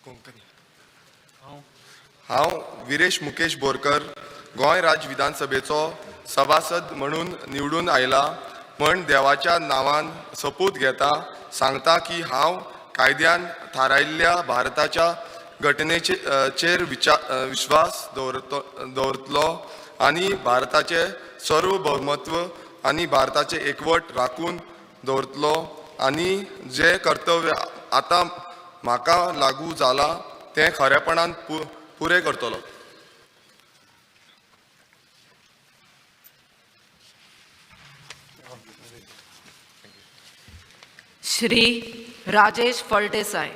कोंकणी हांव विरेश मुकेश बोरकर गोंय राज्य विधानसभेचो सभासद म्हणून निवडून आयला म्हण देवाच्या नांवान सपूत घेता सांगता की हांव कायद्यान थारायल्ल्या भारताच्या घटनेचेर विश्वास दवरतलो आनी भारताचे सार्वभौमत्व आनी भारताचे एकवट राखून दवरतलो आनी जे कर्तव्य आतां म्हाका लागू जाला तें खरेपणान पुरे करतलो. श्री राजेश फळदेसाय.